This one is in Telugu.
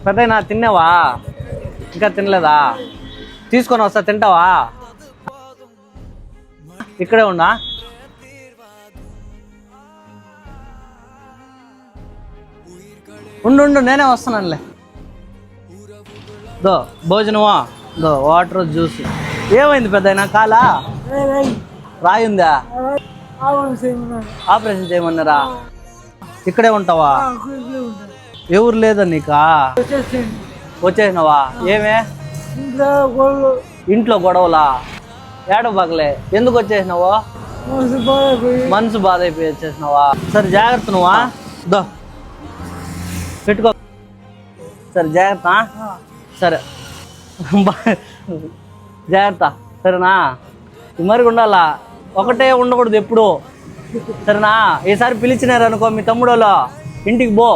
పెద్దయినా తిన్నావా? ఇంకా తినలేదా? తీసుకొని వస్తా, తింటావా? ఇక్కడే ఉన్నా. ఉండు, నేనే వస్తున్నానులే. దో భోజనమా, దో వాటర్, జ్యూస్. ఏమైంది పెద్దయినా? కాలా రాయుందా? ఆపరేషన్ చేయమన్నారా? ఇక్కడే ఉంటావా? ఎవరు లేదా నీకా? వచ్చేసినావా? ఏమే ఇంట్లో గొడవలా? ఏడ బాగలే, ఎందుకు వచ్చేసినావు? మనసు బాధ అయిపోయి వచ్చేసినావా? సరే జాగ్రత్త నువ్వా, దో పెట్టుకో. సరే జాగ్రత్త. సరే జాగ్రత్త, సరేనా? మరి ఉండాలా, ఒకటే ఉండకూడదు ఎప్పుడు, సరేనా? ఈసారి పిలిచినారు అనుకో మీ తమ్ముడోళ్ళు, ఇంటికి పో.